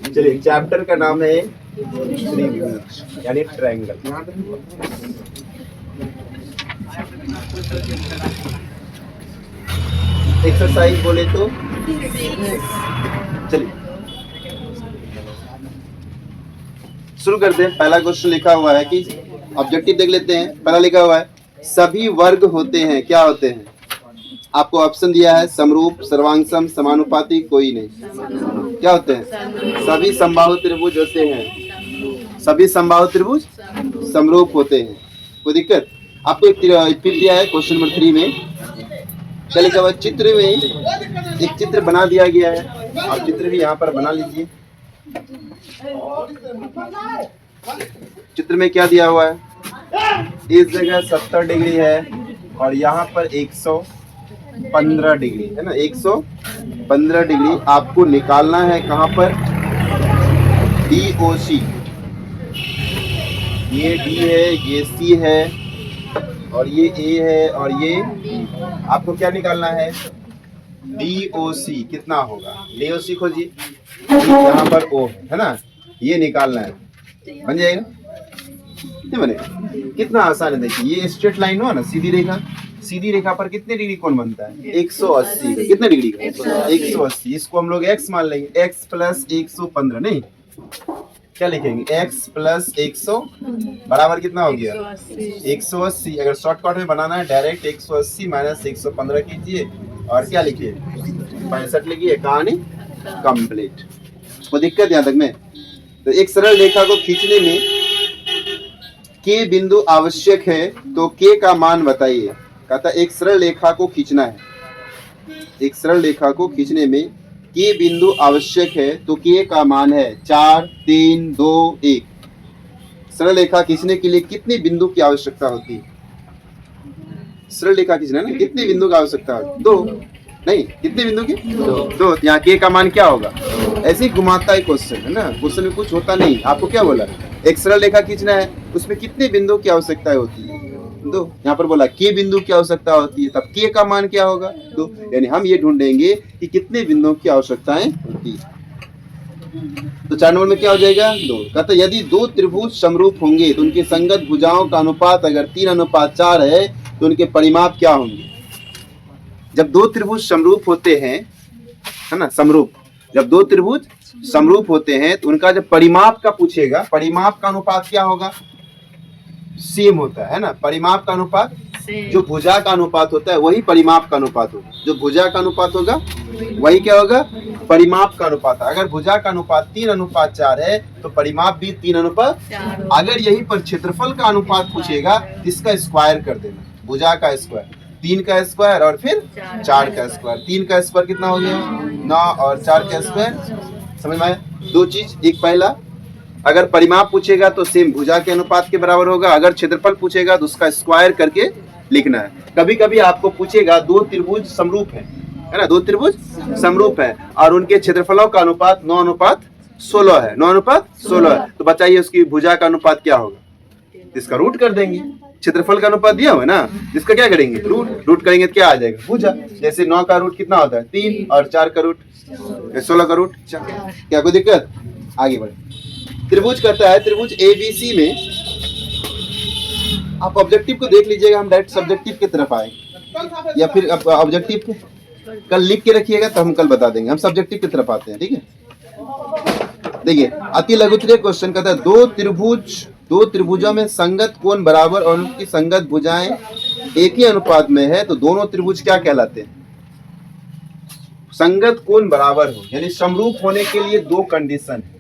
चलिए, चैप्टर का नाम है त्रिभुज यानी ट्रायंगल। एक्सरसाइज बोले तो चलिए शुरू करते हैं। पहला क्वेश्चन लिखा हुआ है कि ऑब्जेक्टिव देख लेते हैं। पहला लिखा हुआ है सभी वर्ग होते हैं, क्या होते हैं? आपको ऑप्शन दिया है समरूप, सर्वांगसम, समानुपाती, कोई नहीं। क्या होते हैं? सभी समबाहु त्रिभुज होते हैं। सभी समबाहु त्रिभुज समरूप होते हैं। कोई दिक्कत? आपको एक फिर दिया है क्वेश्चन नंबर 3 में। चलिए जब चित्र में एक चित्र बना दिया गया है, आप चित्र भी यहाँ पर बना लीजिए। चित्र में क्या दिया हुआ है? इस जगह 70 डिग्री है और यहाँ पर 115 डिग्री है ना। 115 डिग्री आपको निकालना है कहाँ पर? DOC। ये D है, ये C है और ये A है और ये आपको क्या निकालना है? DOC कितना होगा? DOC खोजिए, यहाँ पर O है ना, ये निकालना है। बन जाएगा? नहीं बनेगा? कितना आसान है। देखिए ये स्ट्रेट लाइन हुआ ना, सीधी रेखा। सीधी रेखा पर कितने डिग्री कोण बनता है? 180 का। कितने डिग्री का? 180। इसको हम लोग x मान लेंगे। x प्लस 115 नहीं, क्या लिखेंगे? x प्लस 100 बराबर कितना हो गया? 180। अगर शॉर्टकट में बनाना है डायरेक्ट 180 माइनस 115 कीजिए और क्या लिखिए? 65 लिखिए। कहानी कंप्लीट। कोई दिक्कत यहाँ तक में? तो एक सरल रेखा को खींचने में के बिंदु आवश्यक है, तो के का मान बताइए। कहता एक सरल रेखा को खींचना है, एक सरल रेखा को खींचने में के बिंदु आवश्यक है, तो के का मान है 4, 3, 2, 1। सरल रेखा खींचने के लिए कितने बिंदु की आवश्यकता होती है? सरल रेखा खींचना है ना, कितने बिंदु की आवश्यकता है? 2 नहीं, कितने बिंदु की? 2। यहाँ के का मान क्या होगा? ऐसे ही घुमाता है क्वेश्चन है ना, क्वेश्चन में कुछ होता नहीं। आपको क्या बोला? एक सरल रेखा खींचना है, उसमें कितने बिंदु की आवश्यकता होती है? 2। यहाँ पर बोला के बिंदु की आवश्यकता होती है, तब के का मान क्या होगा? 2। यानी हम ये ढूंढेंगे कि कितने बिंदुओं की आवश्यकताएं होती है। तो 4 नंबर में क्या हो जाएगा? 2। कहता यदि 2 त्रिभुज समरूप होंगे तो उनके संगत भुजाओं का अनुपात अगर 3:4 है तो उनके परिमाप क्या होंगे? जब 2 त्रिभुज समरूप होते हैं, है ना, समरूप, जब 2 त्रिभुज समरूप होते हैं तो उनका जब परिमाप का पूछेगा, परिमाप का अनुपात क्या होगा? सेम होता है ना। परिमाप का अनुपात जो भुजा का अनुपात होता है वही परिमाप का अनुपात होगा। जो भुजा का अनुपात होगा वही क्या होगा? परिमाप का अनुपात। अगर भुजा का अनुपात 3:4 है तो परिमाप भी 3:4। अगर यही पर क्षेत्रफल का अनुपात पूछेगा तो इसका स्क्वायर कर देना। भुजा का स्क्वायर, 3 का स्क्वायर और फिर 4 का स्क्वायर। 3 का स्क्वायर कितना हो गया? 9 और 4 का स्क्वायर। समझ में आया? 2 चीज। एक पहला, अगर परिमाप पूछेगा तो सेम भुजा के अनुपात के बराबर होगा। अगर क्षेत्रफल पूछेगा तो उसका स्क्वायर करके लिखना है। कभी कभी आपको पूछेगा 2 त्रिभुज समरूप है ना, 2 त्रिभुज समरूप है और उनके क्षेत्रफलों का अनुपात 9:16 है। 9:16 है तो बताइए उसकी भुजा का अनुपात क्या होगा? इसका रूट कर देंगे। क्षेत्रफल का अनुपात दिया हुआ है ना, इसका क्या करेंगे? रूट करेंगे तो क्या आ जाएगा? भुजा। जैसे 9 का रूट कितना होता है? 3 और 4 का रूट 16 का रूट। क्या कोई दिक्कत? आगे बढ़े। त्रिभुज करता है, त्रिभुज ABC में आप ऑब्जेक्टिव को देख लीजिएगा। हम डायरेक्ट सब्जेक्टिव की तरफ आए या फिर ऑब्जेक्टिव कल लिख के रखिएगा तो हम कल बता देंगे। हम सब्जेक्टिव की तरफ आते हैं, ठीक है। देखिए अति लघुत्तरीय क्वेश्चन कहता है दो त्रिभुजों में संगत कोण बराबर और उनकी संगत भुजाएं एक ही अनुपात में है तो दोनों त्रिभुज क्या कहलाते हैं? संगत कोण बराबर हो यानी समरूप होने के लिए 2 कंडीशन है।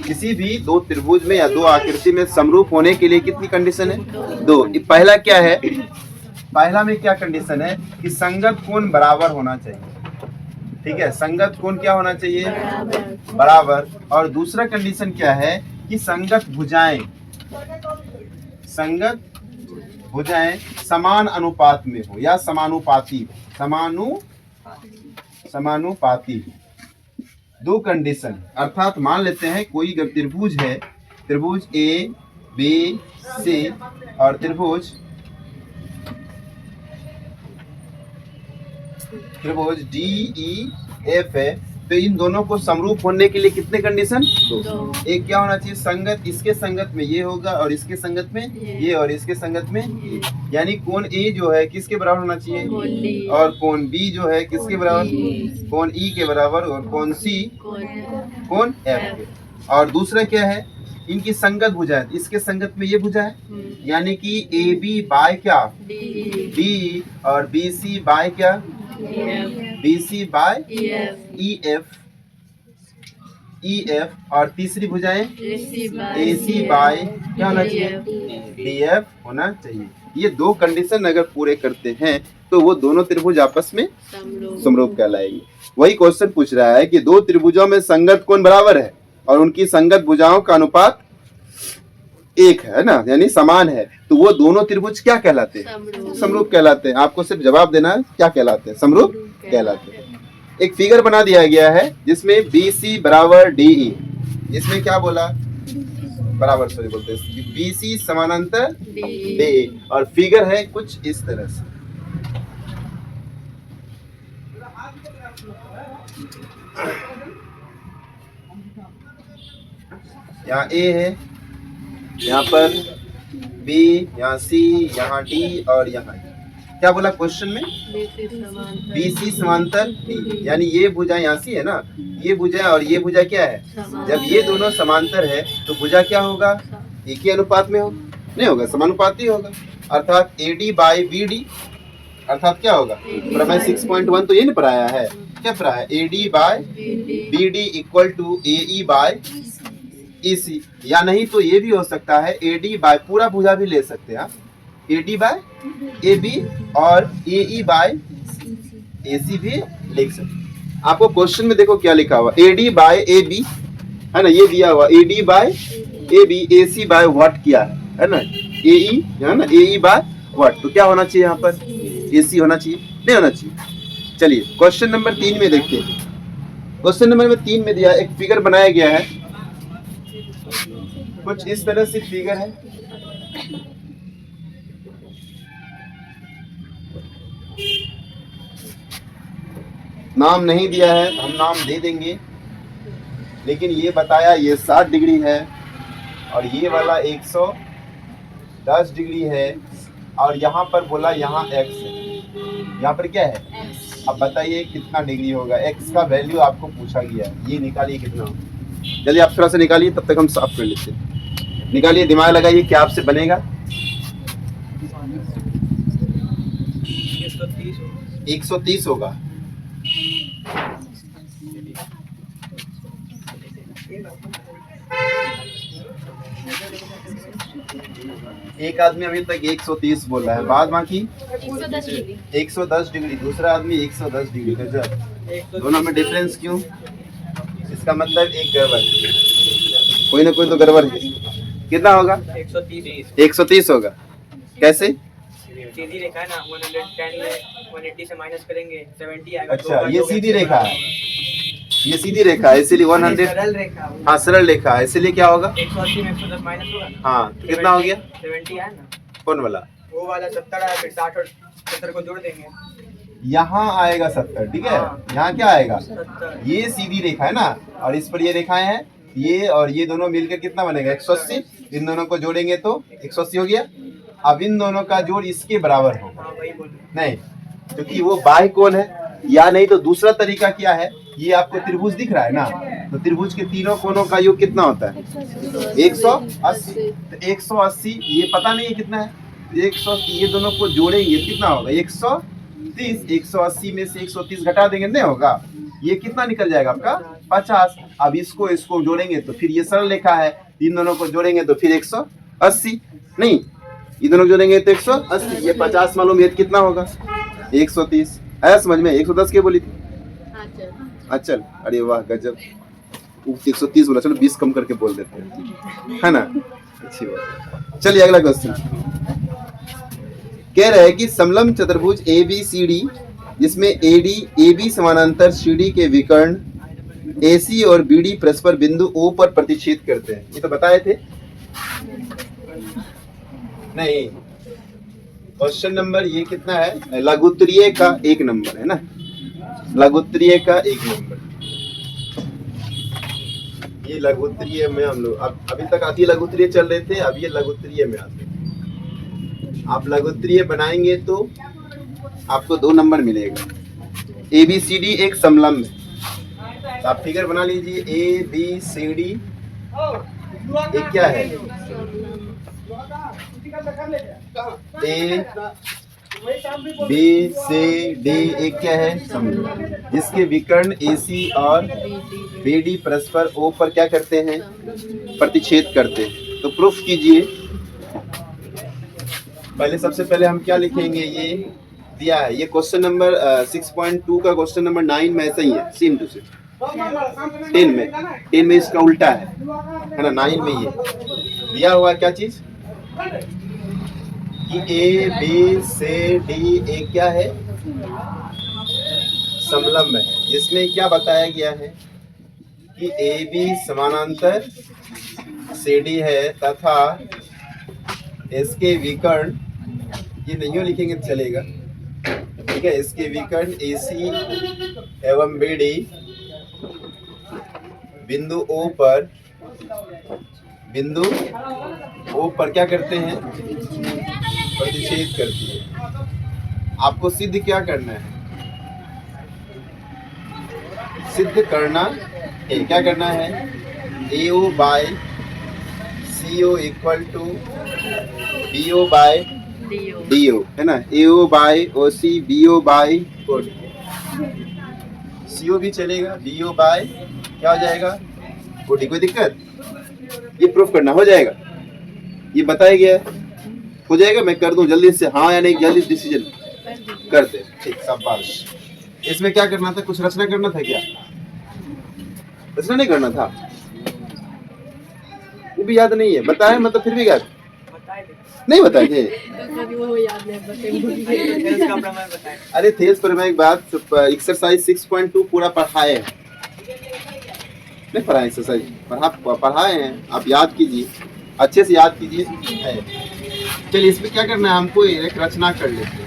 किसी भी 2 त्रिभुज में या 2 आकृति में समरूप होने के लिए कितनी कंडीशन है? 2। पहला क्या है? पहला में क्या कंडीशन है कि संगत कोण बराबर होना चाहिए। ठीक है, संगत कोण क्या होना चाहिए? बराबर। और दूसरा कंडीशन क्या है कि संगत भुजाएं समान अनुपात में हो या समानुपाती हो। समानुपाती 2 कंडीशन। अर्थात मान लेते हैं कोई त्रिभुज है, त्रिभुज ABC और त्रिभुज DEF है तो इन दोनों को समरूप होने के लिए कितने कंडीशन? 2। एक क्या होना चाहिए? संगत, इसके संगत में ये होगा और इसके संगत में ये और इसके संगत में ये। यानी कोण ए जो है किसके बराबर होना चाहिए? और कोण बी जो है किसके बराबर? कोण ई के बराबर। और कोण सी कोण एफ के। और दूसरा क्या है? इनकी संगत भुजा है, इसके संगत में ये भुजा है, यानी कि ए बी बाय क्या? डी। और बी सी बाय क्या? B C by E F. E F. और तीसरी भुजाएं ए सी बाय क्या होना चाहिए? डी एफ होना चाहिए। ये 2 कंडीशन अगर पूरे करते हैं तो वो दोनों त्रिभुज आपस में समरूप कहलाएंगे। वही क्वेश्चन पूछ रहा है कि 2 त्रिभुजों में संगत कोण बराबर है और उनकी संगत भुजाओं का अनुपात 1 है ना, यानी समान है, तो वो दोनों त्रिभुज क्या कहलाते हैं? समरूप कहलाते हैं। आपको सिर्फ जवाब देना है क्या कहलाते हैं? समरूप कहलाते हैं। एक फिगर बना दिया गया है जिसमें BC बराबर DE। इसमें क्या बोला? बराबर सॉरी बोलते हैं, BC समानांतर DE। और फिगर है कुछ इस तरह से। यहाँ A है, यहाँ पर B, यहाँ C, यहाँ D और यहाँ D। क्या बोला क्वेश्चन में? BC समांतर D, यानी ये भुजा यहाँ C है ना, ये भुजा और ये भुजा क्या है? जब ये दोनों समांतर है तो भुजा क्या होगा? एक ही अनुपात में होगा? नहीं होगा, समानुपाती होगा। अर्थात AD बाय BD, अर्थात क्या होगा? प्रमेय 6.1 तो ये नहीं पढ़ाया है? क्या पढ़ाया है? AD by BD equal to AE by EC। या नहीं तो ये भी हो सकता है AD बाय, पूरा भुजा भी ले सकते हैं आप, AD बाय AB और AE बाय AC भी लिख सकते हैं। आपको क्वेश्चन में देखो क्या लिखा हुआ, AD बाय AB है ना, ये दिया हुआ AD by AB, AC by what किया है ना, AE है ना, AE बाय व्हाट। तो क्या होना चाहिए यहाँ पर? AC होना चाहिए, नहीं होना चाहिए। चलिए क्वेश्चन नंबर 3 में देखते हैं। क्वेश्चन नंबर 3 में दिया एक फिगर बनाया गया है, कुछ इस तरह से फिगर है। नाम नहीं दिया है, हम नाम दे देंगे, लेकिन ये बताया ये 60 डिग्री है और ये वाला 110 डिग्री है और यहाँ पर बोला यहाँ x है, यहाँ पर क्या है? अब बताइए कितना डिग्री होगा? x का वैल्यू आपको पूछा गया है, ये निकालिए कितना होगा। जल्दी आप थोड़ा सा निकालिए, तब तक हम साफ कर लेते हैं। निकालिए, दिमाग लगाइए, क्या आपसे बनेगा? 130 होगा। एक आदमी अभी तक 130 बोल रहा है, बाद बाकी 110 डिग्री, दूसरा आदमी 110 डिग्री। गजब, दोनों में डिफरेंस क्यों? इसका मतलब एक गड़बड़, कोई ना कोई तो गड़बड़ है। कितना होगा? 130 होगा। कैसे? सीधी रेखा है ना, 180 से माइनस करेंगे 70 आएगा। अच्छा, ये सीधी रेखा है, ये सीधी रेखा है, इसीलिए 100। सरल रेखा। हाँ, सरल रेखा है, इसीलिए क्या होगा? 180 में 110 माइनस होगा। हाँ, तो कितना हो गया? 70 है ना। कौन वाला? वो वाला 70 है, फिर 60 और 70 को जोड़ देंगे, यहाँ आएगा 70। ठीक है, हाँ। यहाँ क्या आएगा? 70। ये सीधी रेखा है ना, और इस पर ये रेखाएं हैं, ये और ये दोनों मिलकर कितना बनेगा? 180। इन दोनों को जोड़ेंगे तो 180 हो गया। अब इन दोनों का जोड़ इसके बराबर होगा। हाँ, वही बोल नहीं, क्योंकि वो बाह्य कोण है। या नहीं तो दूसरा तरीका क्या है, ये आपको त्रिभुज दिख रहा है ना, तो त्रिभुज के तीनों कोणों का योग कितना होता है? 180। तो 180 ये पता नहीं है कितना है, 180 ये दोनों को जोड़ेंगे कितना होगा? 130। 180 में से 130 घटा देंगे, नहीं होगा, ये कितना निकल जाएगा आपका? 50। अब इसको जोड़ेंगे तो फिर ये सरल रेखा है, इन दोनों को जोड़ेंगे तो फिर 180। नहीं, ये दोनों जोड़ेंगे तो 180, ये 50 मालूम, ये कितना होगा? 130। आया समझ में? 110 के बोली थी? अच्छा, अरे वाह गजब, 130 बोला, चलो 20 कम करके बोल देते हैं, है ना? अच्छी बात। चलिए अगला क्वेश्चन कह रहा है कि समलंब चतुर्भुज ABCD जिसमें AB समानांतर CD के विकर्ण AC और BD परस्पर बिंदु O पर प्रतिच्छेद करते हैं। ये तो बताए थे। नहीं, क्वेश्चन नंबर ये कितना है? लघुत्तरीय का 1 नंबर है ना, लघुत्तरीय का 1 नंबर। ये लघुत्तरीय में हम लोग अब अभी तक अति लघुत्तरीय चल रहे थे, अब ये लघुत्तरीय में आते हैं। आप लघुत्तरीय बनाएंगे तो आपको 2 नंबर मिलेगा। ABCD एक समलंब है, तो आप फिगर बना लीजिए। ABCD एक क्या है? ABCD एक क्या है? समलंब, जिसके विकर्ण AC और BD परस्पर O पर क्या करते हैं? प्रतिच्छेद करते हैं। तो प्रूफ कीजिए। पहले सबसे पहले हम क्या लिखेंगे? ये दिया है, ये क्वेश्चन नंबर 6.2 का क्वेश्चन नंबर 9 में ऐसा ही है, सेम टू सेम। 10 में इसका उल्टा है ना? 9 में ये दिया हुआ क्या चीज कि ABCD एक क्या है? समलंब है, जिसमें क्या बताया गया है कि AB समानांतर CD है तथा इसके विकर्ण, ये नहीं लिखेंगे तो चलेगा, ठीक है, इसके विकर्ण AC एवं BD बिंदु O पर क्या करते हैं? प्रतिच्छेद करती है। आपको सिद्ध क्या करना है? सिद्ध करना है, क्या करना है? AO by CO equal to BO by DO, है ना? AO by OC, BO by CO भी चलेगा, BO बाय क्या हो जाएगा? OD। कोई दिक्कत? ये प्रूफ करना हो जाएगा, ये बताया गया है, हो जाएगा। मैं कर दूं जल्दी से, हाँ या नहीं, जल्दी डिसीजन करते। ठीक, शाबाश। इसमें क्या करना था? कुछ रचना करना था क्या? रचना नहीं करना था, वो भी याद नहीं है। बताया मतलब फिर भी याद नहीं बताए थे। अरे थेल्स प्रमेय के बाद एक्सरसाइज 6.2 पूरा पढ़ाए हैं, नहीं पढ़ाए? एक्सरसाइज पढ़ाए हैं, आप याद कीजिए, अच्छे से याद कीजिए। चलिए इसमें क्या करना है हमको? एक रचना कर लेते हैं।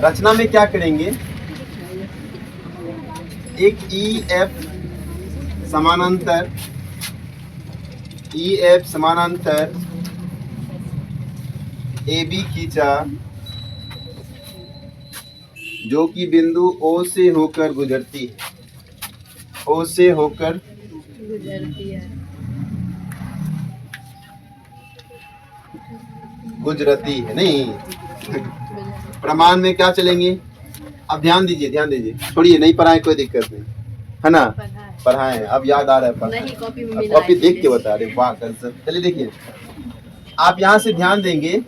रचना में क्या करेंगे? एक EF समानांतर AB खींचा, जो कि बिंदु O से होकर गुजरती है, O से होकर गुजरती है, नहीं प्रमाण में क्या चलेंगे? अब ध्यान दीजिए, छोड़िए, नहीं पढ़ाए कोई दिक्कत नहीं, है ना? पढ़ाए, अब याद आ रहा है। कॉपी देख के बता रहे, वाह सर। चलिए देखिए, आप यहाँ से ध्यान देंगे,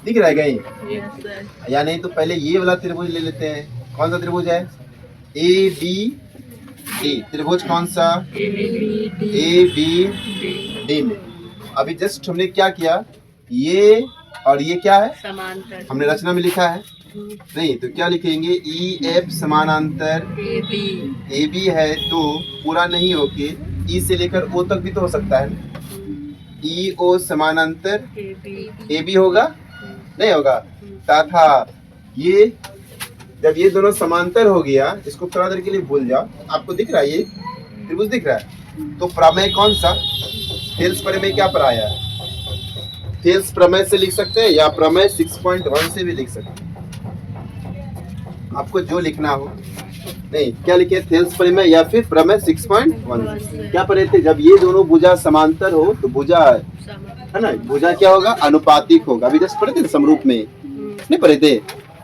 दिख रहा है कहीं या नहीं? तो पहले ये वाला त्रिभुज ले लेते हैं। कौन सा त्रिभुज है? ABD त्रिभुज। कौन सा? ABD में अभी जस्ट हमने क्या किया? ये और ये क्या है? समांतर। हमने रचना में लिखा है नहीं, तो क्या लिखेंगे? EF समानांतर AB है, तो पूरा नहीं होके E से लेकर O तक भी तो हो सकता है ना? EO समानांतर AB होगा? नहीं होगा। तथा ये जब ये दोनों समांतर हो गया, इसको थोड़ा देर के लिए भूल जाओ, आपको दिख रहा है ये त्रिभुज दिख रहा है, तो प्रमेय कौन सा? थेल्स प्रमेय क्या पढ़ाया है? थेल्स प्रमेय से लिख सकते हैं या प्रमेय 6.1 से भी लिख सकते हैं, आपको जो लिखना हो। नहीं, क्या लिखे? थेल्स प्रमेय या फिर प्रमेय 6.1। क्या पढ़े थे? जब ये दोनों भुजा समांतर हो तो भुजा, है ना, भुजा क्या होगा? अनुपातिक होगा। अभी जस्ट पढ़े थे समरूप में, नहीं पढ़े थे?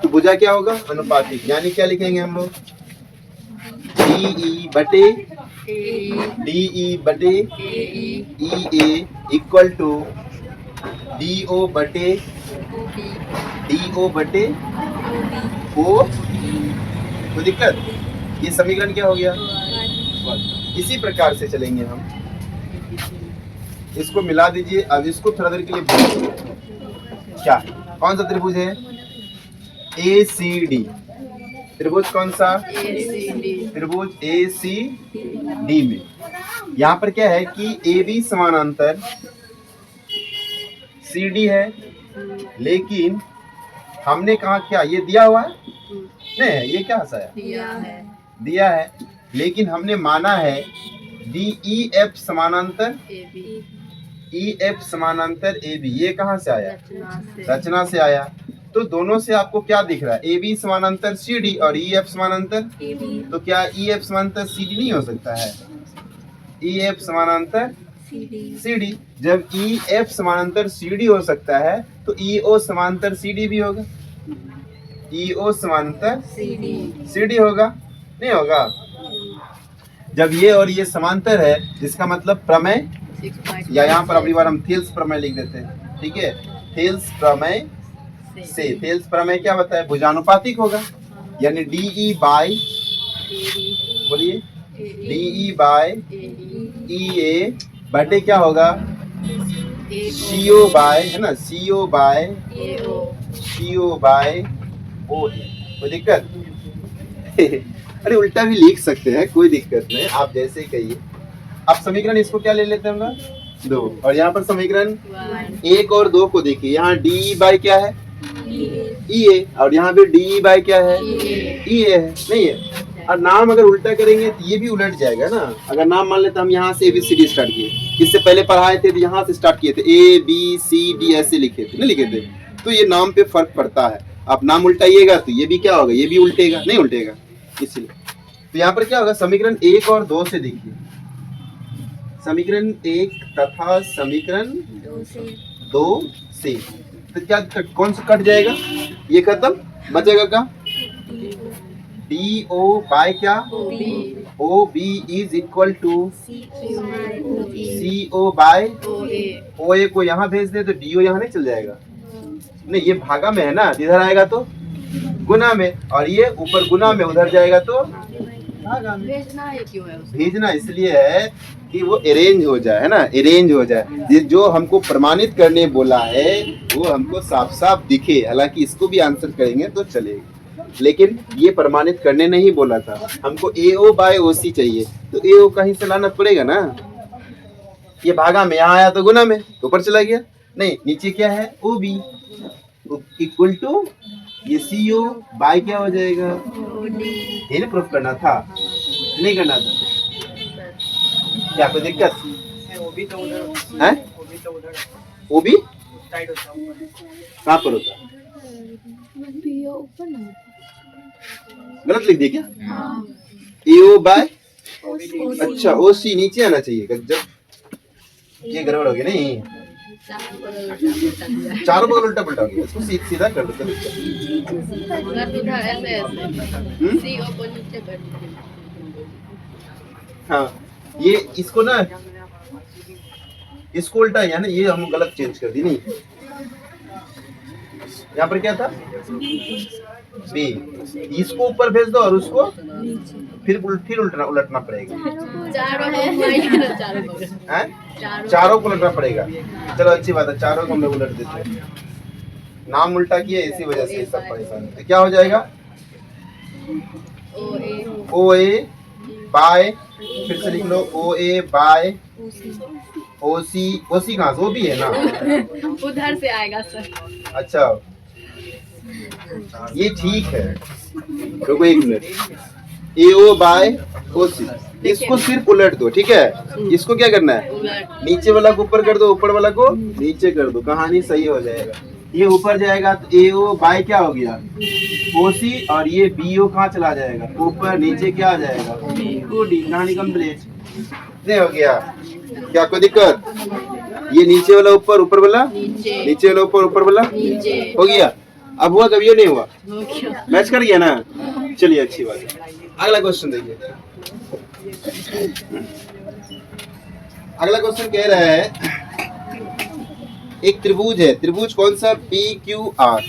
तो भुजा क्या होगा? अनुपातिक। यानी क्या लिखेंगे हम लोग? DE बटे EA इक्वल टू DO बटे O। कोई दिक्कत? ये समीकरण क्या हो गया? इसी प्रकार से चलेंगे हम, इसको मिला दीजिए। अब इसको थोड़ा देर के लिए भूलिए। क्या, कौन सा त्रिभुज है? ACD त्रिभुज। कौन सा? त्रिभुज ACD में यहाँ पर क्या है कि AB समानांतर CD है, लेकिन हमने कहा क्या? ये दिया हुआ है नहीं, ये क्या हंसाया? दिया है। लेकिन हमने माना है DEF समानांतर EF समानांतर AB, ये कहाँ से आया? रचना से आया। तो दोनों से आपको क्या दिख रहा है? AB समानांतर CD और EF समानांतर, तो क्या EF समानांतर CD नहीं हो सकता है? EF समानांतर CD। जब EF समानांतर CD हो सकता है तो EO समानांतर CD भी होगा। EO समानांतर CD होगा, नहीं होगा? जब ये और ये समांतर है, जिसका मतलब प्रमेय, या यहाँ पर अगली बार हम थेल्स प्रमेय लिख देते हैं, ठीक है? थेल्स प्रमेय से, थेल्स प्रमेय क्या बताए? भुजानुपातिक होगा, यानी DE बाय, बोलिए, DE बाय EA बटे क्या होगा? CO बाय, है ना, CO बाय OA। कोई दिक्कत? अरे उल्टा भी लिख सकते हैं, कोई दिक्कत नहीं, आप जैसे ही कहिए। अब समीकरण इसको क्या ले लेते हैं हम लोग? 2, और यहाँ पर समीकरण 1 और 2 को देखिए। यहाँ DE बाय क्या है? EA, और यहाँ पे DE बाय क्या है? EA है, नहीं है? और नाम अगर उल्टा करेंगे तो ये भी उलट जाएगा ना। अगर नाम मान लेते हम यहाँ से ABCD स्टार्ट किए, इससे पहले पढ़ाए थे तो यहाँ से स्टार्ट किए थे, ABCD ऐसे लिखे थे, नहीं लिखे थे? तो ये नाम पे फर्क पड़ता है। आप नाम उल्टाइएगा तो ये भी क्या होगा? ये भी उल्टेगा, नहीं उल्टेगा, इसलिए। तो यहाँ पर क्या होगा? समीकरण 1 और 2 से देखिए, समीकरण 1 तथा समीकरण 2 से, तो क्या कौन सा कट जाएगा? ये खत्म, बचेगा क्या? DO बाय क्या? OB is equal to CO by OA को यहाँ भेज दे तो DO यहाँ नहीं चल जाएगा? नहीं, ये भागा में है ना, इधर आएगा तो गुना में, और ये ऊपर गुना में, उधर जाएगा तो भागा में। भेजना इसलिए है कि वो अरेंज हो जाए, है ना, अरेंज हो जाए। जो हमको प्रमाणित करने बोला है वो हमको साफ साफ दिखे। हालांकि इसको भी आंसर करेंगे तो चलेगा, लेकिन ये प्रमाणित करने नहीं बोला था। हमको AO बाय OC चाहिए, तो AO कहीं से लाना पड़ेगा ना। ये भागा में, यहाँ आया तो गुना में, तो ऊपर चला गया। नहीं, नीचे क्या है? OB इक्वल टू ये CO बाय क्या हो जाएगा? ये ना प्रूफ करना था, नहीं करना था? क्या कोई दिक्कत है? OB कहाँ पर होता है? गलत लिख दिया क्या? AO बाय, अच्छा OC नीचे आना चाहिए। जब ये गड़बड़ हो गया, नहीं चारों बगल उल्टा पुल्टा हो गया, इसको सीधा कर दो। हाँ, ये इसको ना, इसको उल्टा है ना, ये हम गलत चेंज कर दी। नहीं, यहाँ पर क्या था? B, इसको ऊपर भेज दो और उसको फिर उलटना पड़ेगा। चारों को उलटना पड़ेगा। चलो अच्छी बात है, चारों को हम लोग उलट देते हैं। नाम उल्टा किया, इसी वजह से सब परेशान है। क्या हो जाएगा? OA बाय, फिर से लिख लो, OA बाय OC कहाँ से? वो भी है ना, उधर से आएगा सर। अच्छा, ये ठीक है, रुको एक मिनट। AO बाय OC, इसको सिर्फ उलट दो, ठीक है? इसको क्या करना है? नीचे वाला को ऊपर कर दो, ऊपर वाला को नीचे कर दो, कहानी सही हो जाएगा। ये ऊपर जाएगा तो AO बाय क्या हो गया? OC, और ये BO कहाँ चला जाएगा? ऊपर। नीचे क्या आ जाएगा? OD। कहानी कंप्लीट नहीं हो गया? क्या कोई दिक्कत? ये नीचे वाला ऊपर, ऊपर वाला नीचे वाला ऊपर, ऊपर वाला हो गया। अब हुआ कभी? ये नहीं हुआ, मैच कर गया ना। चलिए अच्छी बात है। अगला क्वेश्चन देखिए। अगला क्वेश्चन कह रहा है, एक त्रिभुज है, त्रिभुज कौन सा? PQR।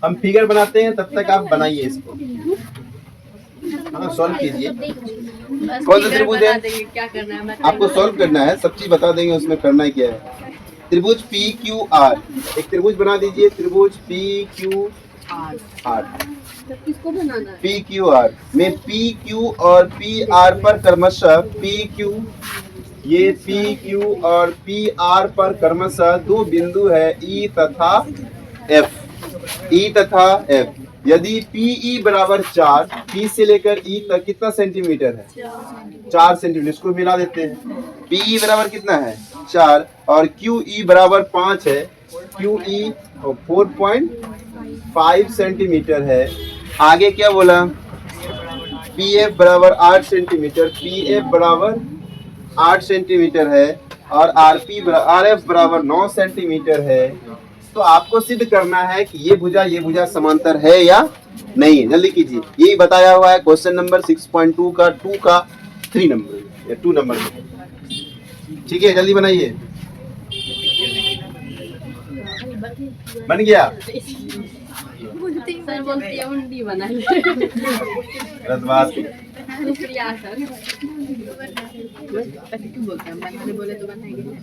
हम फिगर बनाते हैं, तब तक आप बनाइए इसको। हाँ, सॉल्व कीजिए। कौन सा त्रिभुज है? क्या करना है? आपको सॉल्व करना है, सब चीज बता देंगे उसमें करना है क्या है। त्रिभुज PQR, एक त्रिभुज बना दीजिए। त्रिभुज PQR, किसको बनाना है? PQR में PQ और PR पर क्रमशः PQ, ये PQ और PR पर क्रमशः दो बिंदु है E तथा F। ई तथा एफ। यदि पीई बराबर 4, पी से लेकर ई तक कितना सेंटीमीटर है? 4 सेंटीमीटर। इसको मिला देते हैं। पीई बराबर कितना है? 4 और क्यूई बराबर 5 है। क्यूई 4.5 सेंटीमीटर है। आगे क्या बोला? पीएफ बराबर 8 सेंटीमीटर। पीएफ बराबर 8 सेंटीमीटर है और आरएफ बराबर 9 सेंटीमीटर है। तो आपको सिद्ध करना है कि ये भुजा समांतर है या नहीं। जल्दी कीजिए। यही बताया हुआ है क्वेश्चन नंबर 6.2 का 2 का 3 नंबर या 2 नंबर। ठीक है, जल्दी बनाइए। बन गया? सर बोलती है उंडी बनाइए। रजवात शुक्रिया सर। ऐसे क्यों बोलते हैं? बनाने बोले तो बनाएंगे ना।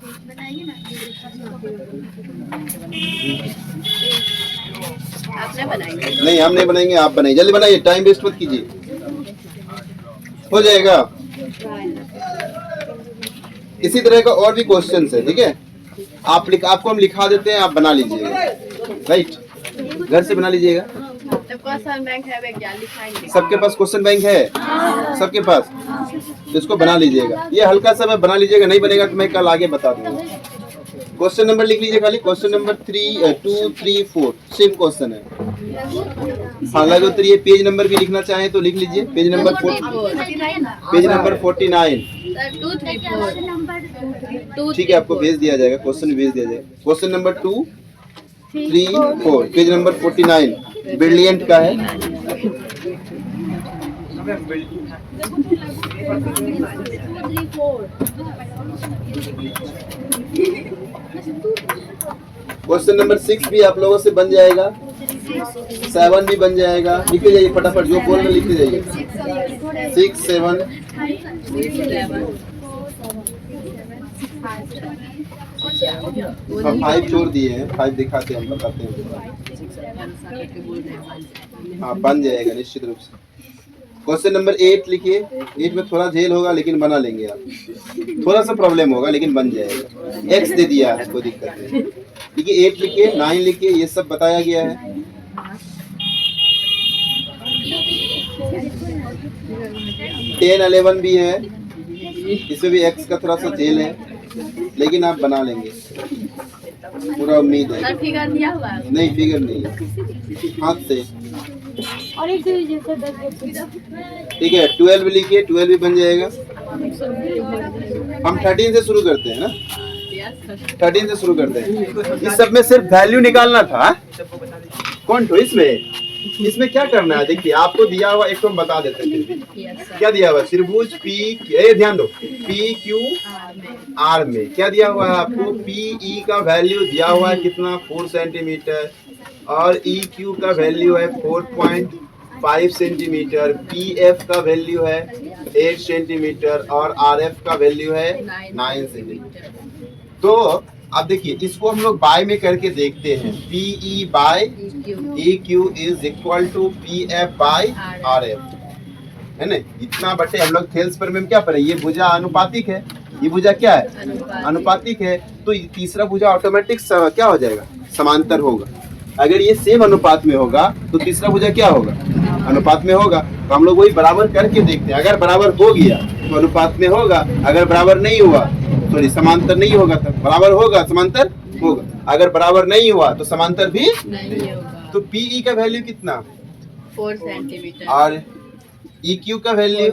आपने बनाएंगे? नहीं, हम नहीं बनाएंगे, आप बनाइए। जल्दी बनाइए, टाइम वेस्ट मत कीजिए, हो जाएगा। इसी तरह का और भी क्वेश्चन है, ठीक है। आपको हम लिखा देते हैं, आप बना लीजिएगा। राइट, घर से बना लीजिएगा। क्वेश्चन बैंक है क्या? लिखाएंगे। सबके पास क्वेश्चन बैंक है? सबके पास? तो इसको बना लीजिएगा। ये हल्का सा बना लीजिएगा, नहीं बनेगा तो मैं कल आगे बता दूंगा। क्वेश्चन नंबर लिख लीजिए खाली। क्वेश्चन नंबर 2, 3, 4 सेम क्वेश्चन है। हाँ, लगे तो ये पेज नंबर भी लिखना चाहें तो लिख लीजिए। Page number 49। ठीक है, आपको भेज दिया जाएगा, क्वेश्चन भेज दिया जाएगा। Question number 2, 3, 4 page number 49 brilliant का है। क्वेश्चन नंबर 6 भी आप लोगों से बन जाएगा, 7 भी बन जाएगा। लिखते जाइए फटाफट, जो बोल रहे लिखते जाइए। 6, 7 और 5 छोड़ दिए हैं। 5 दिखाते हैं, हम बताते हैं। हाँ, बन जाएगा निश्चित रूप से। क्वेश्चन नंबर 8 लिखिए। 8 में थोड़ा झेल होगा लेकिन बना लेंगे आप। थोड़ा सा प्रॉब्लम होगा लेकिन बन जाएगा। एक्स दे दिया है, कोई दिक्कत नहीं। लिखिए 8 लिखिए, 9 लिखिए, ये सब बताया गया है। 10, 11 भी है, इसमें भी एक्स का थोड़ा सा झेल है लेकिन आप बना लेंगे, पूरा उम्मीद है। फिगर दिया हुआ है? नहीं, फिगर नहीं, हाथ से। और एक जैसे 10 ठीक है, 12 लिखिए, 12 भी बन जाएगा। हम 13 से शुरू करते हैं ना, 13 से शुरू करते हैं। इस सब में सिर्फ वैल्यू निकालना था। कौन तो इसमें क्या करना है? देखिए, आपको दिया हुआ एक तो हम बता देते हैं। क्या दिया हुआ? त्रिभुज पी, ध्यान दो, पी क्यू आर में क्या दिया हुआ है आपको? पीई का वैल्यू दिया हुआ है कितना? 4 सेंटीमीटर और ई क्यू का वैल्यू है 4.5 सेंटीमीटर। पीएफ का वैल्यू है 8 सेंटीमीटर और आरएफ का वैल्यू है 9 सेंटीमीटर। तो अब देखिए, इसको हम लोग बाय में करके देखते हैं। PE by E Q is equal to PF by RF, है ना। इतना बटे हम लोग थेल्स पर में क्या पढ़े? ये भुजा अनुपातिक है, ये भुजा क्या है? अनुपातिक है। तो तीसरा भुजा ऑटोमेटिक क्या हो जाएगा? समांतर होगा। अगर ये सेम अनुपात में होगा तो तीसरा भुजा क्या होगा? अनुपात में होगा। तो हम लोग वही बराबर करके देखते हैं। अगर बराबर हो गया तो अनुपात में होगा, अगर बराबर नहीं हुआ सॉरी समांतर नहीं होगा तो बराबर होगा, समांतर होगा। अगर बराबर नहीं हुआ तो समांतर भी नहीं होगा। तो पीई का वैल्यू कितना? 4 सेंटीमीटर और ई क्यू का वैल्यू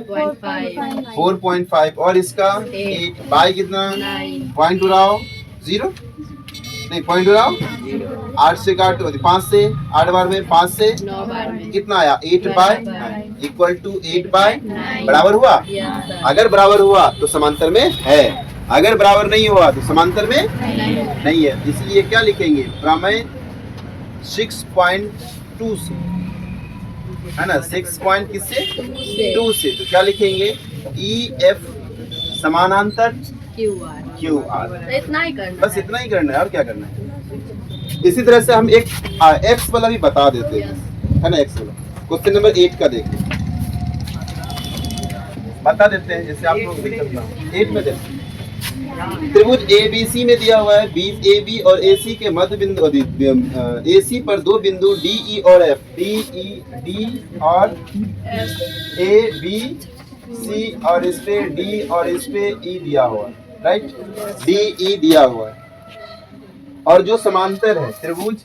4.5 और इसका 8 बाय कितना? 9 पॉइंट उड़ाओ, 0 नहीं, पॉइंट उड़ाओ, 8 से काटो, 5 से 8 बार में 5 से 9 बार में कितना आया? 8 बाय इक्वल टू 8 बाय 9 बराबर हुआ। Yes, sir. अगर बराबर हुआ तो समांतर में है, अगर बराबर नहीं हुआ तो समांतर में नहीं है। इसलिए क्या लिखेंगे? प्रमेय 6.2 से, है ना। 6 पॉइंट किससे? 2 से। तो क्या लिखेंगे? ई एफ समानांतर QR क्यू आर। तो इतना ही करना बस इतना ही करना है, और क्या करना है। इसी तरह से हम एक एक्स वाला भी बता देते हैं, है ना। एक्स वाला क्वेश्चन नंबर 8 का देखिए, बता देते हैं। जैसे आप लोग 8 में देखते हैं, त्रिभुज ABC में दिया हुआ है AB और AC के मध्य बिंदु AC पर दो बिंदु DE और F, D और ABC और इस पे D और इस पे E दिया हुआ है, राइट, DE दिया हुआ है। और जो समांतर है त्रिभुज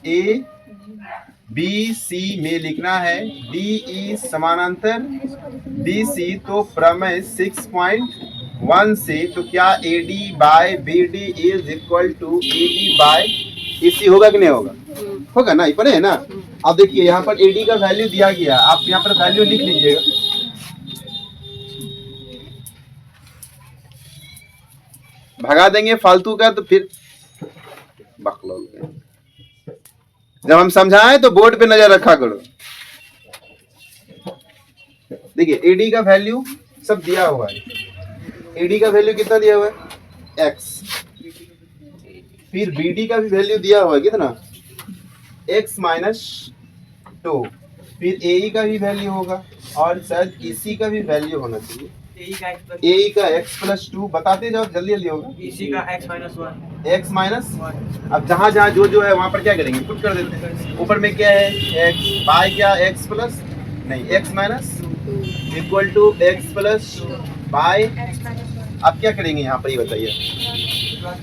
ABC में लिखना है DE समानांतर BC, तो प्रमेय 6.1 से तो क्या AD by BD is equal to AD by EC होगा कि नहीं होगा? होगा ना, ये पढ़े है ना। अब देखिए यहाँ पर AD का वैल्यू दिया गया, आप यहाँ पर वैल्यू लिख लीजिएगा। भगा देंगे फालतू का तो फिर बकलोगे। जब हम समझाएं तो बोर्ड पे नजर रखा करो। देखिए AD का वैल्यू सब दिया हुआ है। AD का वैल्यू कितना दिया हुआ है? x। फिर BD का भी वैल्यू दिया हुआ है कितना? x minus 2। फिर AE का भी वैल्यू होगा और शायद EC का भी वैल्यू होना चाहिए। AE का x प्लस 2 बताते जाओ, जल्दी जल्दी होगा। EC का x माइनस 1। x माइनस, अब जहां जहां जो है वहां पर क्या करेंगे, पुट कर देते हैं। ऊपर में क्या है? x बाय क्या? x प्लस नहीं x minus equal to x plus by. अब क्या करेंगे यहाँ पर, ये बताइए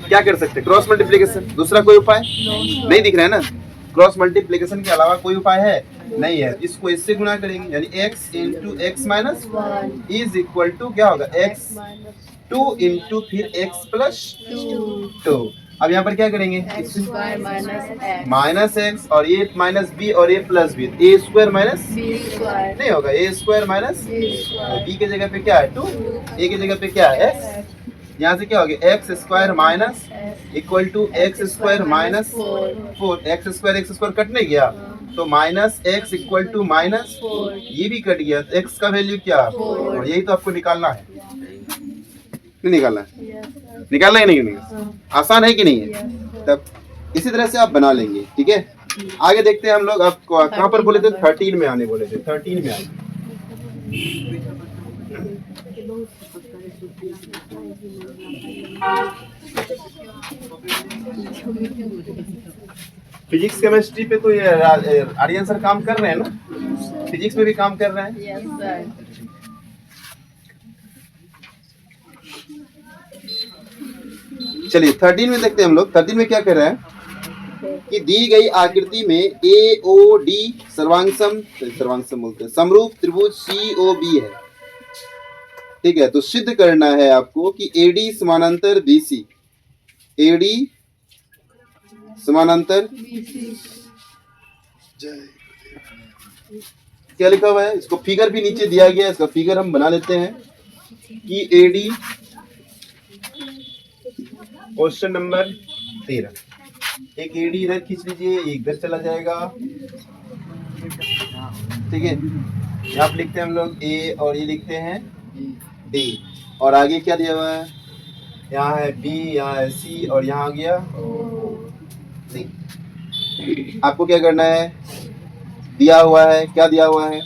क्या कर सकते हैं? क्रॉस मल्टीप्लिकेशन, दूसरा कोई उपाय नहीं दिख रहा है ना। क्रॉस मल्टीप्लिकेशन के अलावा कोई उपाय है? नहीं है। इसको इससे गुना करेंगे यानी x into x minus is equal to क्या होगा? x 2 इंटू फिर x प्लस 2। अब यहाँ पर क्या करेंगे? माइनस एक्स और ये माइनस बी और ये प्लस बी, ए स्क्वायर माइनस नहीं होगा, ए स्क्वायर माइनस बी के जगह पे क्या है? 2, ए के जगह पे क्या है? x। यहाँ से क्या हो गया? X square minus equal to x square minus 4। X square कटने गया तो minus x equal to minus, ये भी कट गया। एक्स का वैल्यू क्या? और यही तो आपको निकालना है। नहीं निकालना है? निकालना है नहीं? आसान है कि नहीं है? तब इसी तरह से आप बना लेंगे, ठीक है। आगे देखते हैं हम लोग। अब कहाँ पर बोले थे? 13 में आने बोले थे, 13 में आने। फिजिक्स केमिस्ट्री पे तो ये आर्यन सर काम कर रहे हैं ना, फिजिक्स में भी काम कर रहे हैं। Yes, sir. चलिए 13 में देखते हैं हम लोग। 13 में क्या कर रहे हैं कि दी गई आकृति में AOD सर्वांगसम बोलते हैं, समरूप त्रिभुज COB है, ठीक है। तो सिद्ध करना है आपको कि AD समानांतर BC, AD समानांतर क्या लिखा हुआ है? इसको फिगर भी नीचे दिया गया है, इसका फिगर हम बना लेते हैं कि AD क्वेश्चन नंबर 13। एक AD इधर खींच लीजिए, एक इधर चला जाएगा, ठीक है। यहाँ पे लिखते हैं हम लोग A और ये लिखते हैं D, और आगे क्या दिया हुआ है? यहाँ है B, यहाँ है C और यहाँ आ गया C। आपको क्या करना है? दिया हुआ है, क्या दिया हुआ है?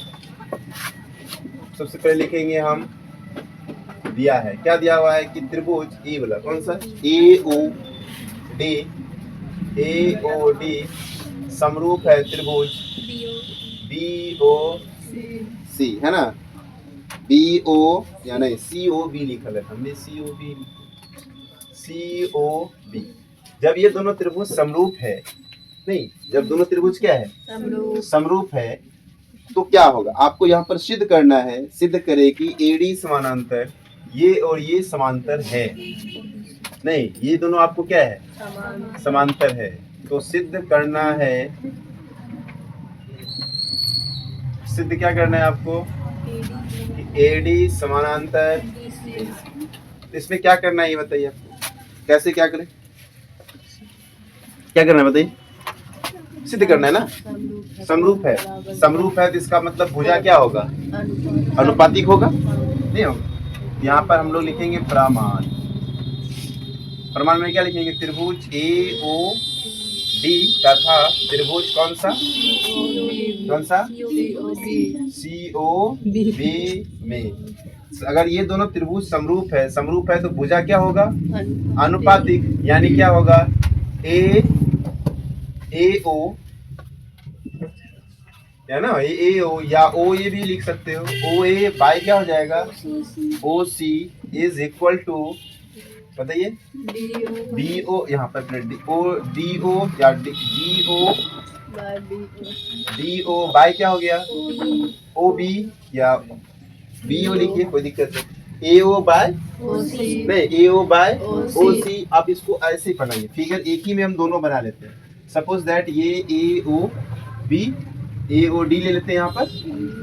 सबसे पहले लिखेंगे हम, दिया है, क्या दिया हुआ है कि त्रिभुज ए वाला कौन सा? AOD समरूप है त्रिभुज BOC, है ना। BO या नहीं COB लिखा है हमने, COB। जब ये दोनों त्रिभुज समरूप है, नहीं, जब दोनों त्रिभुज क्या है? समरूप है, तो क्या होगा? आपको यहाँ पर सिद्ध करना है। सिद्ध करे कि AD समानांतर ये और ये समांतर है। नहीं, ये दोनों आपको क्या है? समांतर है। तो सिद्ध करना है, सिद्ध क्या करना है आपको कि AD समानांतर। इसमें क्या करना है ये बताइए आपको, कैसे क्या करें? क्या करना है बताइए? सिद्ध करना है ना। समरूप है, समरूप है तो इसका मतलब भुजा क्या होगा? अनुपातिक होगा? नहीं होगा। यहाँ पर हम लोग लिखेंगे प्रमाण। प्रमाण में क्या लिखेंगे? त्रिभुज AOD डी तथा त्रिभुज कौन सा COB में अगर ये दोनों त्रिभुज समरूप है तो भुजा क्या होगा अनुपातिक, यानी क्या होगा AO है ना, AO या OA भी लिख सकते हो। OA बाय क्या हो जाएगा OC इज इक्वल टू बताइए DO, यहाँ पर DO या DO बाय क्या हो गया OB या BO लिखिए, कोई दिक्कत नहीं। AO बाय नहीं, AO बाय OC। आप इसको ऐसे ही बनाइए, फिगर एक ही में हम दोनों बना लेते हैं। सपोज दैट ये AOB AOD ले लेते हैं, यहाँ पर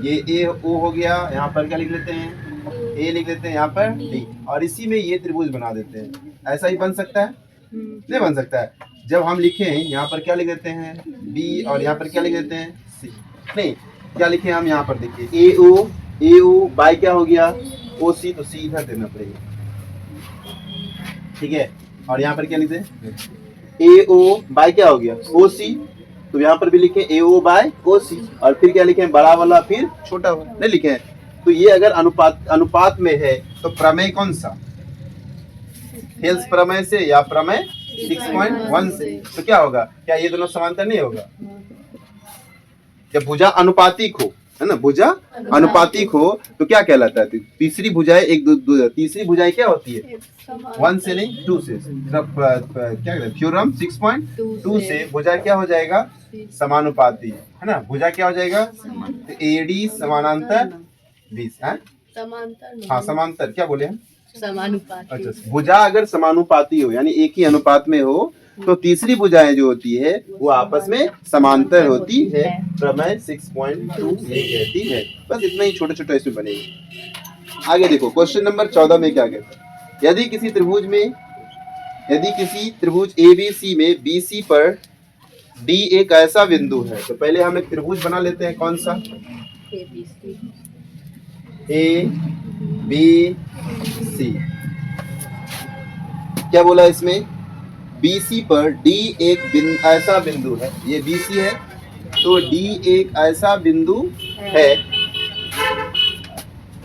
ये AO हो गया, यहाँ पर क्या लिख लेते हैं A लिख लेते हैं, यहाँ पर D, और इसी में ये त्रिभुज बना देते हैं। ऐसा ही बन सकता है नहीं बन सकता है। जब हम लिखें यहाँ पर क्या लिख देते हैं B और यहाँ पर क्या लिख देते हैं C, नहीं क्या लिखे हम यहाँ पर देखिए AO बाय क्या हो गया OC, तो C इधर देना पड़ेगा, ठीक है। और यहाँ पर क्या लिखते हैं AO बाय क्या हो गया OC, तो यहाँ पर भी लिखे AO बाय OC, और फिर क्या लिखे बड़ा वाला फिर छोटा वाला नहीं लिखे हैं। तो ये अगर अनुपात में है तो प्रमेय कौन सा, हेल्स प्रमेय से या प्रमेय 6.1 से, तो क्या होगा, क्या ये दोनों समांतर नहीं होगा। जब भुजा अनुपातिक हो है ना, भुजा अनुपातिक हो तो क्या कहलाता है, तीसरी भुजाएं तीसरी भुजाएं क्या होती है 1 से नहीं 2 से, क्या कहते हैं थ्योरम 6.2 से भुजा क्या हो जाएगा समानुपाती है ना, भुजा क्या हो जाएगा तो AD समानांतर 20 है, हाँ समांतर क्या बोले हम समानुपाती। अच्छा, भुजा अगर समानुपाती हो यानी एक ही अनुपात में हो तो तीसरी भुजाएं जो होती है वो आपस में समांतर होती है, प्रमेय 6.2 ये कहती है। बस इतना ही छोटे छोटे इसमें बनेगा। आगे देखो क्वेश्चन नंबर 14 में क्या कहता है, यदि किसी त्रिभुज ABC में BC पर D एक ऐसा बिंदु है, तो पहले हम एक त्रिभुज बना लेते हैं, कौन सा ABC। क्या बोला इसमें BC पर D एक ऐसा बिंदु है, ये BC है तो D एक ऐसा बिंदु है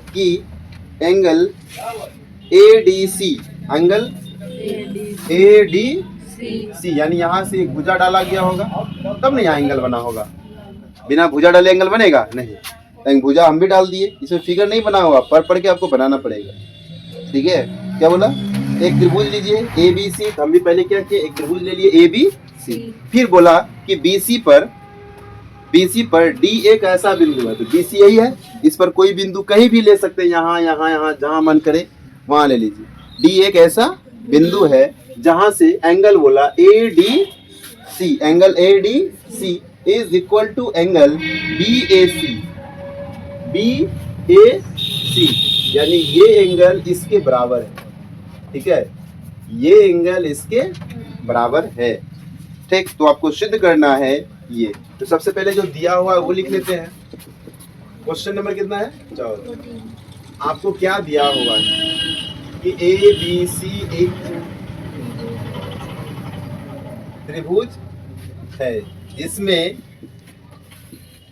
कि एंगल ADC यानी यहाँ से एक भुजा डाला गया होगा तब नहीं यहाँ एंगल बना होगा, बिना भुजा डाले एंगल बनेगा नहीं, तो भुजा हम भी डाल दिए, इसमें फिगर नहीं बना हुआ, पढ़ के आपको बनाना पड़ेगा, ठीक है। क्या बोला एक त्रिभुज लीजिए ABC, तो हम भी पहले क्या किए एक त्रिभुज ले लिए ABC, फिर बोला कि BC पर D एक ऐसा बिंदु है, तो BC यही है, इस पर कोई बिंदु कहीं भी ले सकते हैं, यहाँ जहाँ मन करे वहां ले लीजिए। D एक ऐसा बिंदु है जहां से एंगल बोला ADC, angle ADC is equal to angle BAC, यानी ये एंगल इसके बराबर है, ठीक है, ये एंगल इसके बराबर है, ठीक। तो आपको सिद्ध करना है ये, तो सबसे पहले जो दिया हुआ है वो लिख लेते हैं। क्वेश्चन नंबर कितना है 14। आपको क्या दिया हुआ है कि ABC एक त्रिभुज है, इसमें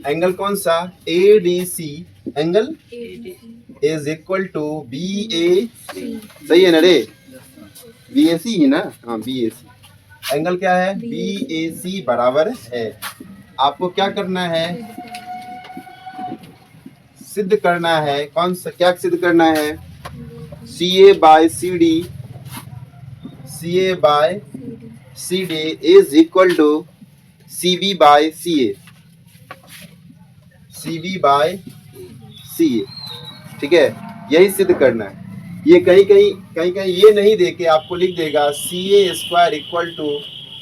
एंगल कौन सा ADC, angle is equal to BAC, सही है ना रे, BAC ही ना, हाँ BAC, एंगल क्या है BAC बराबर है। आपको क्या करना है सिद्ध करना है, कौन सा क्या सिद्ध करना है CA by CD is equal to CB by CA, ठीक है, यही सिद्ध करना है। ये कहीं ये नहीं देके आपको लिख देगा CA² equal to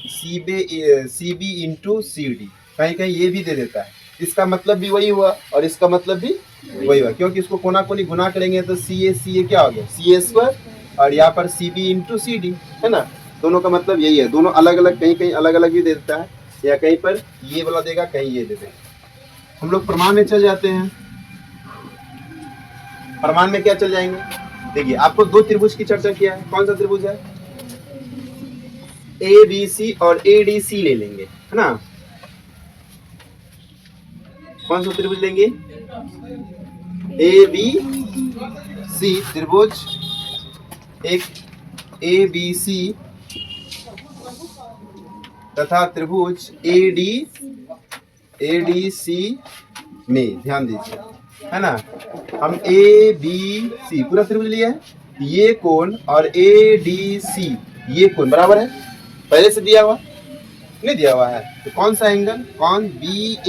CB into CD, कहीं ये भी दे देता है, इसका मतलब भी वही हुआ और इसका मतलब भी वही हुआ, क्योंकि इसको कोना कोनी गुना करेंगे तो CA क्या हो गया CA² और यहाँ पर CB इंटू CD है ना, दोनों का मतलब यही है, दोनों अलग अलग कहीं अलग अलग भी दे देता है, या कहीं पर ये वाला देगा कहीं ये दे देगा। हम लोग प्रमाण में चल जाते हैं, प्रमाण में क्या चल जाएंगे, देखिए आपको दो त्रिभुज की चर्चा किया है, कौन सा त्रिभुज है ABC और ADC ले लेंगे, है ना। कौन सा त्रिभुज लेंगे? ABC त्रिभुज, एक ABC तथा त्रिभुज ADC में ध्यान दीजिए, है ना। हम ABC पूरा त्रिभुज लिया है, ये कोण और ADC ये कोण बराबर है, पहले से दिया हुआ नहीं दिया हुआ है, तो कौन सा एंगल? कौन BAC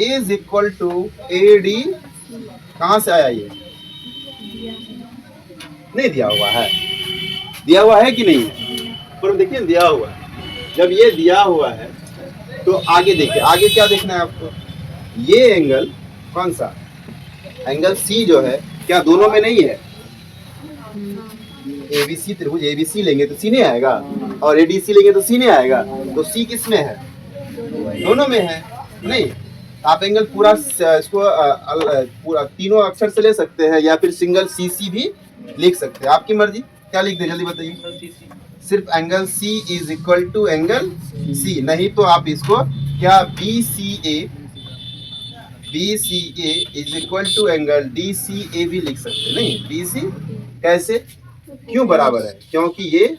is equal to AD, कहां से आया ये? नहीं दिया हुआ है, दिया हुआ है कि नहीं? पर देखिए दिया हुआ है, जब ये दिया हुआ है तो आगे देखिए, आगे क्या देखना है आपको? ये एंगल कौन सा? एंगल C जो है, क्या दोनों में नहीं है? ABC त्रिभुज ABC लेंगे तो C नहीं आएगा, और ADC लेंगे तो C नहीं आएगा, तो C किस में है? दोनों में है। नहीं, आप एंगल पूरा इसको पूरा तीनों अक्षर से ले सकते हैं, या फिर सिंगल CC भी लिख सकते हैं, आपकी मर्जी। क्या लिख दें जल्दी बताइए? सिर्फ angle C is equal to angle C, नहीं तो आप इसको क्या BCA is equal to angle DCA भी लिख सकते हैं। नहीं, BC कैसे, क्यों बराबर है? क्योंकि ये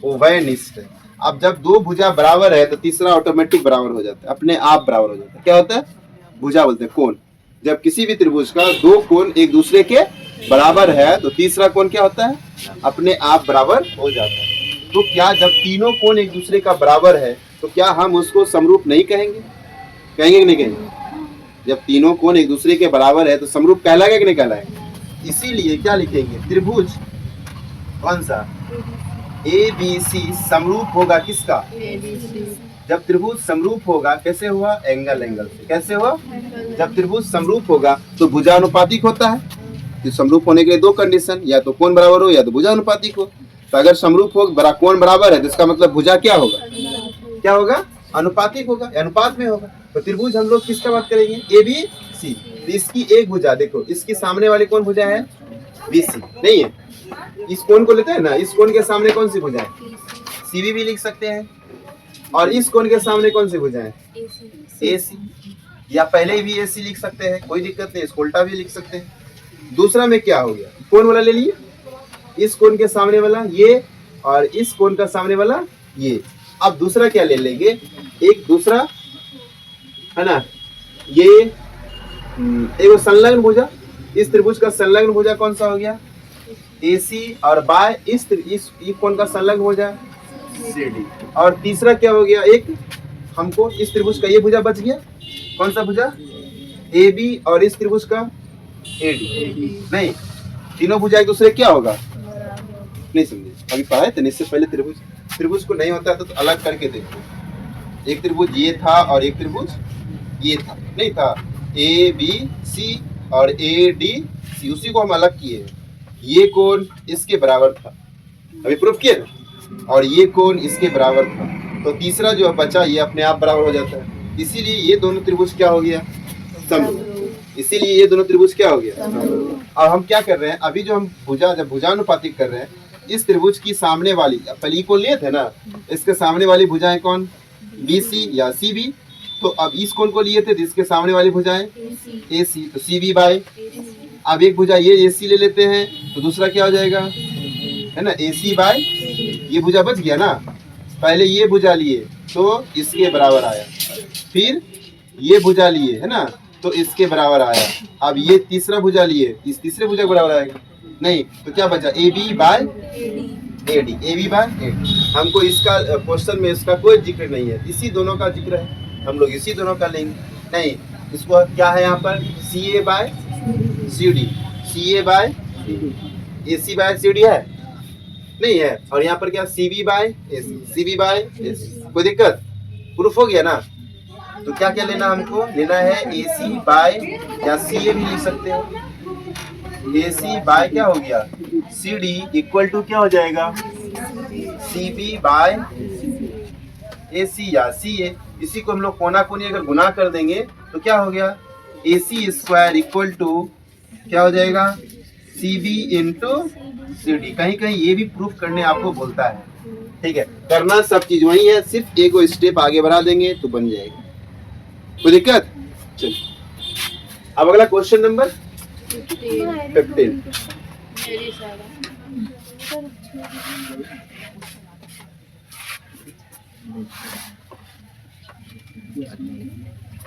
उभयनिष्ठ है। अब जब दो भुजा बराबर है तो तीसरा ऑटोमेटिक बराबर हो जाता है, अपने आप बराबर हो जाता है। क्या होता है? भुजा बोलते हैं कोण। जब किसी भी त्रिभुज का दो कोण एक दूसरे के बराबर है तो तीसरा कोण क्या होता है? अपने आप बराबर हो जाता है। तो क्या जब तीनों कोण एक दूसरे का बराबर है तो क्या हम उसको समरूप नहीं कहेंगे? कहेंगे कि नहीं कहेंगे? जब तीनों कोण एक दूसरे के बराबर है तो समरूप कहलाएगा कि नहीं कहलाएगा? इसीलिए क्या लिखेंगे? त्रिभुज कौन सा? ABC समरूप होगा किसका? ADC। जब त्रिभुज समरूप होगा, कैसे हुआ? एंगल से। कैसे हुआ? जब त्रिभुज समरूप होगा तो भुजानुपातिक होता है। तो समरूप होने के लिए दो कंडीशन, या तो कोण बराबर हो या तो भुजानुपातिक हो। तो अगर समरूप हो, कोण बराबर है, तो इसका मतलब भुजा क्या होगा? क्या होगा? अनुपातिक होगा, अनुपात में होगा। तो त्रिभुज हम लोग किसका बात करेंगे? ABC। तो इसकी एक भुजा देखो, इसकी सामने वाली कौन भुजा है? BC नहीं है। इस कोण को लेते हैं ना, इस कोण के सामने कौन सी भुजा है? CB भी लिख सकते हैं। और इस कोण के सामने कौन सी भुजा है? AC। या पहले भी AC लिख सकते हैं, कोई दिक्कत नहीं, इसको उल्टा भी लिख सकते हैं। दूसरा में क्या हो गया? कोण वाला ले लिए, इस कोण के सामने वाला ये, और इस कोण का सामने वाला ये। अब दूसरा क्या ले लेंगे? एक दूसरा है ना, ये एक संलग्न भुजा। इस त्रिभुज का संलग्न भुजा कौन सा हो गया? AC। और बाय इस कोण का संलग्न भुजा CD। और तीसरा क्या हो गया? एक हमको इस त्रिभुज का ये भुजा बच गया, कौन सा भुजा? AB। और इस त्रिभुज का AD। नहीं, तीनों भुजा एक दूसरे क्या होगा? नहीं समझे? अभी पढ़ाए थे, इससे पहले त्रिभुज को नहीं होता तो अलग करके देखो। एक त्रिभुज ये था और एक त्रिभुज ये था, नहीं था? ABC और ADC, उसी को हम अलग किए। ये कोण इसके बराबर था, अभी प्रूफ किए ना, और ये कोण इसके बराबर था, तो तीसरा जो बचा ये अपने आप बराबर हो जाता है। इसीलिए ये दोनों त्रिभुज क्या हो गया? समरूप। इसीलिए ये दोनों त्रिभुज क्या हो गया? अब हम क्या कर रहे हैं? अभी जो हम जब भुजानुपातिक कर रहे हैं, इस त्रिभुज की सामने वाली, पहले को लिए थे ना, इसके सामने वाली भुजाएं कौन? BC या CB। तो अब इस कोण को लिए थे, इसके सामने वाली भुजाएं AC, तो CB बाय। अब एक भुजा ये AC ले लेते हैं तो दूसरा क्या हो जाएगा? है ना, AC बाय। ये भुजा बच गया ना, पहले ये भुजा लिए तो इसके बराबर आया, फिर ये भुजा लिए है ना तो इसके बराबर आया। अब ये तीसरा भुजा लिए, इस तीसरे भुजा के बराबर आएगा नहीं, तो क्या बचा? AB by AD। AB by AD। हमको इसका क्वेश्चन में इसका कोई जिक्र नहीं है, इसी दोनों का जिक्र है, हम लोग इसी दोनों का लेंगे। नहीं, इसको क्या है यहाँ पर? CA by CD। CA by AC by CD है? नहीं है। और यहाँ पर क्या? CB by AC। CB by AC। कोई दिक्कत? प्रूफ हो गया ना? तो क्या क्या लेना हमको? लेना है AC बाय, या CA भी लिख सकते हो। AC बाय क्या हो गया? CD इक्वल टू क्या हो जाएगा? CB बाय AC या CA। इसी को हम लोग कोना कोनी अगर गुना कर देंगे तो क्या हो गया? AC स्क्वायर इक्वल टू क्या हो जाएगा? CB into CD। कहीं कहीं ये भी प्रूफ करने आपको बोलता है, ठीक है, करना सब चीज वही है, सिर्फ एक स्टेप आगे बढ़ा देंगे तो बन जाएगा। कोई दिक्कत? चलिए अब अगला क्वेश्चन नंबर 15। वेरी सारा।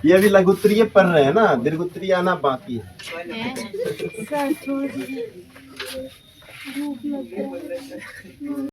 ये अभी लघुत्तरीय पढ़ रहे हैं ना, दीर्घोत्तरीय आना बाकी है। है।